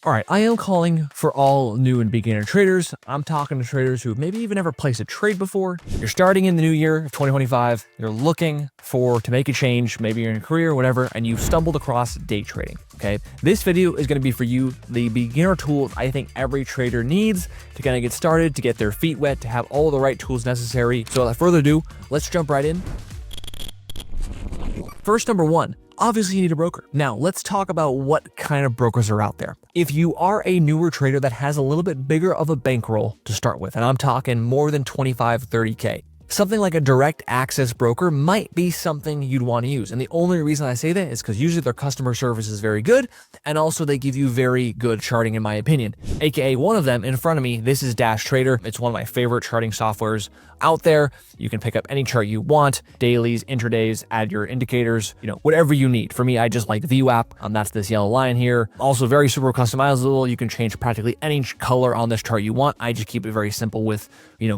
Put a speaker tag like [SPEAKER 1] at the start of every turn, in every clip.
[SPEAKER 1] All right, I am calling for all new and beginner traders. I'm talking to traders who maybe even never placed a trade before. You're starting in the new year of 2025. You're looking to make a change, maybe you're in a career or whatever, and you've stumbled across day trading, okay? This video is gonna be for you, the beginner tools I think every trader needs to kind of get started, to get their feet wet, to have all the right tools necessary. So without further ado, let's jump right in. First, number one, obviously you need a broker. Now let's talk about what kind of brokers are out there. If you are a newer trader that has a little bit bigger of a bankroll to start with, and I'm talking more than 25, 30K, something like a direct access broker might be something you'd want to use. And the only reason I say that is because usually their customer service is very good, and also they give you very good charting in my opinion. AKA one of them in front of me, this is Dash Trader. It's one of my favorite charting softwares out there. You can pick up any chart you want, dailies, intradays, add your indicators, whatever you need. For me, I just like the VWAP. That's this yellow line here. Also very super customizable. You can change practically any color on this chart you want. I just keep it very simple with,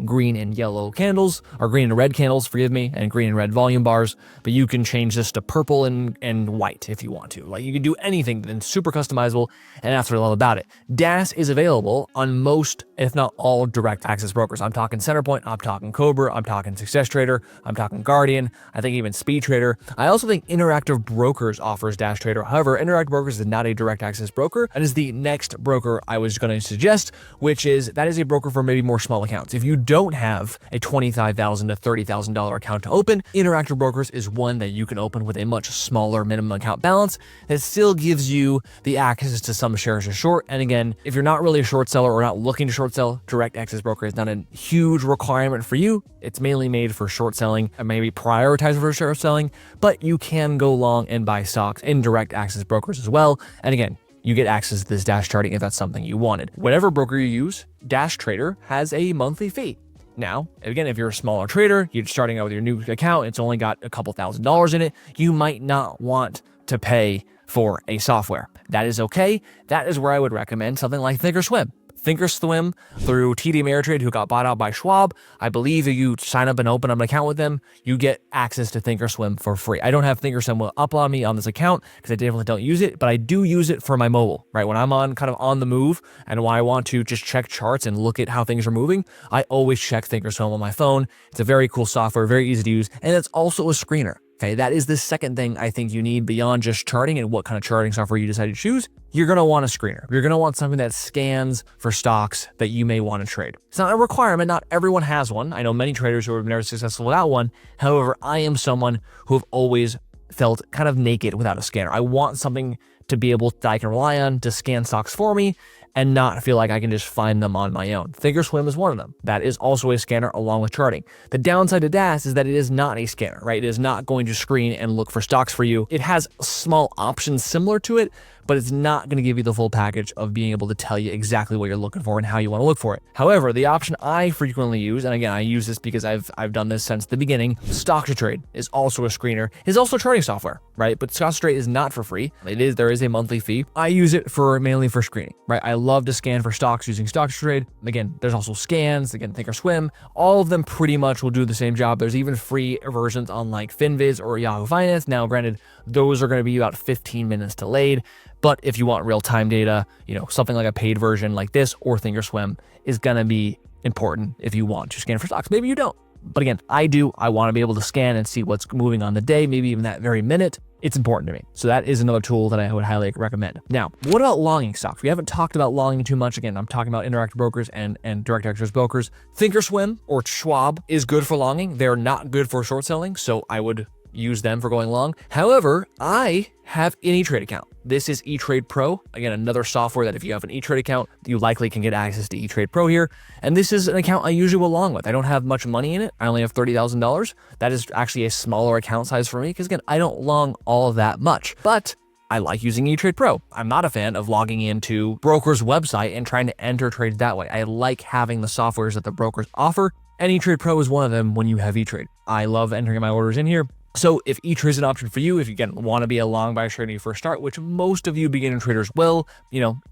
[SPEAKER 1] green and yellow candles, or green and red candles, forgive me, and green and red volume bars. But you can change this to purple and white if you want to. Like, you can do anything, then super customizable, and that's what I love about it. DAS is available on most, if not all, direct access brokers. I'm talking Centerpoint, I'm talking Cobra, I'm talking Success Trader, I'm talking Guardian, I think even Speed Trader. I also think Interactive Brokers offers Dash Trader. However, Interactive Brokers is not a direct access broker. That is the next broker I was going to suggest, which is, that is a broker for maybe more small accounts. If you don't have a $25,000 to $30,000 account to open, Interactive Brokers is one that you can open with a much smaller minimum account balance that still gives you the access to some shares of short. And again, if you're not really a short seller or not looking to short sell, direct access broker is not a huge requirement for you. It's mainly made for short selling and maybe prioritized for short selling, but you can go long and buy stocks in direct access brokers as well. And again, you get access to this Dash charting if that's something you wanted. Whatever broker you use, Dash Trader has a monthly fee. Now, again, if you're a smaller trader, you're starting out with your new account, it's only got a couple $1,000s in it, you might not want to pay for a software. That is okay. That is where I would recommend something like ThinkOrSwim. ThinkOrSwim through TD Ameritrade, who got bought out by Schwab. I believe if you sign up and open up an account with them, you get access to ThinkOrSwim for free. I don't have ThinkOrSwim up on me on this account because I definitely don't use it, but I do use it for my mobile, right? When I'm on the move and when I want to just check charts and look at how things are moving, I always check ThinkOrSwim on my phone. It's a very cool software, very easy to use, and it's also a screener. Okay, that is the second thing I think you need beyond just charting and what kind of charting software you decide to choose. You're going to want a screener. You're going to want something that scans for stocks that you may want to trade. It's not a requirement. Not everyone has one. I know many traders who have never successful without one. However, I am someone who have always felt kind of naked without a scanner. I want something to be able that I can rely on to scan stocks for me and not feel like I can just find them on my own. ThinkOrSwim is one of them. That is also a scanner along with charting. The downside to DAS is that it is not a scanner, right? It is not going to screen and look for stocks for you. It has small options similar to it, but it's not going to give you the full package of being able to tell you exactly what you're looking for and how you want to look for it. However, the option I frequently use, and again, I use this because I've done this since the beginning, Stock to Trade is also a screener, is also charting software, right? But Stock to Trade is not for free. There is a monthly fee. I use it mainly for screening, right? I love to scan for stocks using Stock to Trade. Again, there's also scans, again, ThinkOrSwim. All of them pretty much will do the same job. There's even free versions on like FinViz or Yahoo Finance. Now, granted, those are going to be about 15 minutes delayed. But if you want real-time data, something like a paid version like this or ThinkOrSwim is going to be important if you want to scan for stocks. Maybe you don't. But again, I do. I want to be able to scan and see what's moving on the day, maybe even that very minute. It's important to me. So that is another tool that I would highly recommend. Now, what about longing stocks? We haven't talked about longing too much. Again, I'm talking about Interactive Brokers and direct access brokers. ThinkOrSwim or Schwab is good for longing. They're not good for short selling, so I would use them for going long. However, I have an E-Trade account. This is E-Trade Pro. Again, another software that if you have an E-Trade account, you likely can get access to E-Trade Pro here. And this is an account I usually go long with. I don't have much money in it. I only have $30,000. That is actually a smaller account size for me because again, I don't long all that much, but I like using E-Trade Pro. I'm not a fan of logging into broker's website and trying to enter trades that way. I like having the softwares that the brokers offer, and E-Trade Pro is one of them when you have E-Trade. I love entering my orders in here. So if E-Trade is an option for you, if you again want to be a long buyer trader when you first start, which most of you beginner traders will,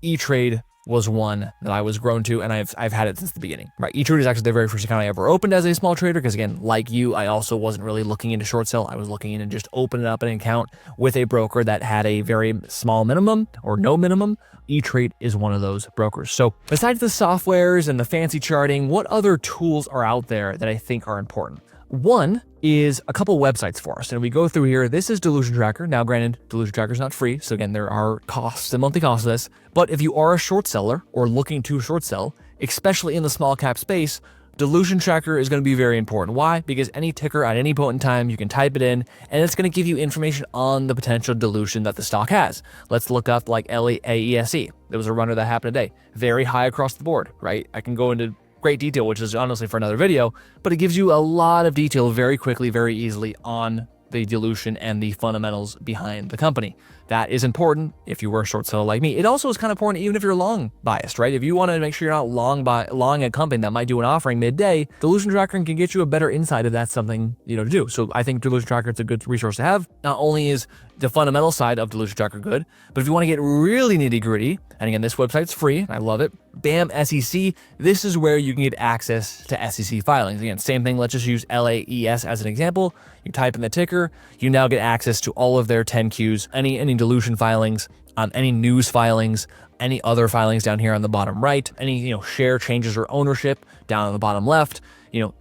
[SPEAKER 1] E-Trade was one that I was grown to, and I've had it since the beginning, right? E-Trade is actually the very first account I ever opened as a small trader, because again, like you, I also wasn't really looking into short sell. I was looking into just opening up an account with a broker that had a very small minimum or no minimum. E-Trade is one of those brokers. So besides the softwares and the fancy charting, what other tools are out there that I think are important? One is a couple websites for us. And we go through here. This is Dilution Tracker. Now, granted, Dilution Tracker is not free. So again, there are costs and monthly costs of this. But if you are a short seller or looking to short sell, especially in the small cap space, Dilution Tracker is going to be very important. Why? Because any ticker at any point in time, you can type it in and it's going to give you information on the potential dilution that the stock has. Let's look up like LAESE. There was a runner that happened today. Very high across the board, right? I can go into great detail, which is honestly for another video, but it gives you a lot of detail very quickly, very easily on the dilution and the fundamentals behind the company. That is important if you were a short seller like me. It also is kind of important even if you're long biased, right? If you want to make sure you're not long a company that might do an offering midday, Dilution Tracker can get you a better insight if that's something, to do. So I think Dilution Tracker is a good resource to have. Not only is the fundamental side of Dilution Tracker good, but if you want to get really nitty gritty, and again, this website's free, I love it. BAM SEC, this is where you can get access to SEC filings. Again, same thing, let's just use LAES as an example. You type in the ticker, you now get access to all of their 10Qs, any dilution filings, any news filings, any other filings down here on the bottom right, any share changes or ownership down on the bottom left,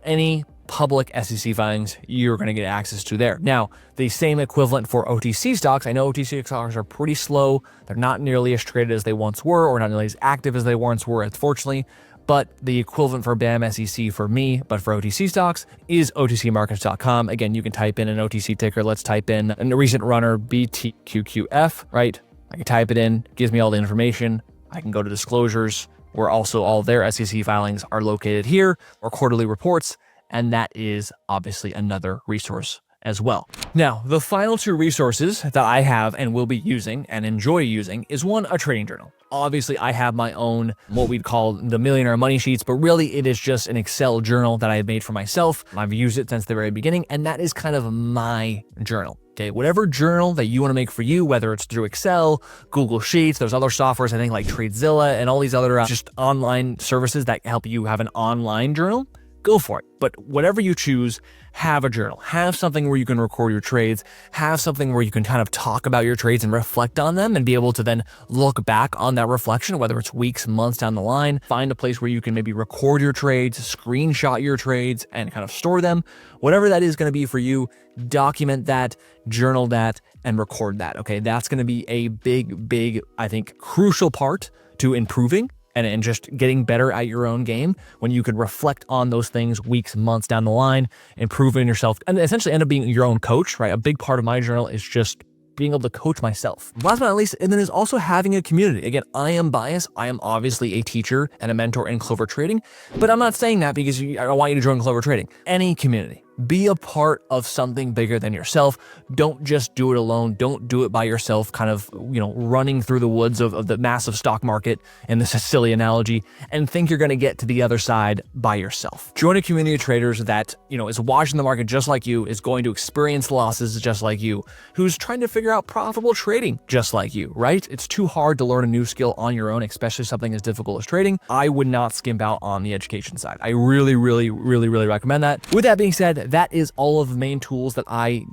[SPEAKER 1] any public SEC filings you're going to get access to there. Now, the same equivalent for OTC stocks. I know OTC stocks are pretty slow. They're not nearly as traded as they once were, or not nearly as active as they once were, unfortunately. But the equivalent for BAM SEC for me, but for OTC stocks, is OTCmarkets.com. Again, you can type in an OTC ticker. Let's type in a recent runner, BTQQF, right? I can type it in, gives me all the information. I can go to disclosures, where also all their SEC filings are located here, or quarterly reports. And that is obviously another resource as well. Now, the final two resources that I have and will be using and enjoy using is one, a trading journal. Obviously, I have my own, what we'd call the Millionaire Money Sheets, but really it is just an Excel journal that I've made for myself. I've used it since the very beginning, and that is kind of my journal. Okay, whatever journal that you want to make for you, whether it's through Excel, Google Sheets, there's other softwares, I think like TradeZilla and all these other just online services that help you have an online journal, go for it. But whatever you choose, have a journal. Have something where you can record your trades. Have something where you can kind of talk about your trades and reflect on them and be able to then look back on that reflection, whether it's weeks, months down the line. Find a place where you can maybe record your trades, screenshot your trades, and kind of store them. Whatever that is going to be for you, document that, journal that, and record that. Okay, that's going to be a big, I think, crucial part to improving and just getting better at your own game when you could reflect on those things weeks, months down the line, improving yourself, and essentially end up being your own coach, right? A big part of my journal is just being able to coach myself. Last but not least, and then is also having a community. Again, I am biased. I am obviously a teacher and a mentor in Clover Trading, but I'm not saying that because I want you to join Clover Trading. Any community. Be a part of something bigger than yourself. Don't just do it alone. Don't do it by yourself, kind of, running through the woods of the massive stock market, and this is a silly analogy, and think you're going to get to the other side by yourself. Join a community of traders that, is watching the market just like you, is going to experience losses just like you, who's trying to figure out profitable trading just like you, right? It's too hard to learn a new skill on your own, especially something as difficult as trading. I would not skimp out on the education side. I really recommend that. With that being said, that is all of the main tools that I,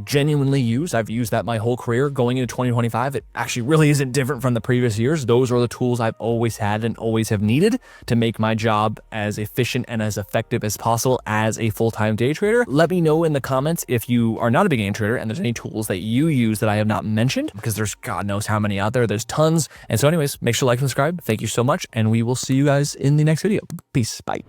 [SPEAKER 1] genuinely use. I've used that my whole career going into 2025. It actually really isn't different from the previous years. Those are the tools I've always had and always have needed to make my job as efficient and as effective as possible as a full-time day trader. Let me know in the comments if you are not a beginning trader and there's any tools that you use that I have not mentioned, because there's God knows how many out there. There's tons. And so anyways, make sure to like and subscribe. Thank you so much. And we will see you guys in the next video. Peace. Bye.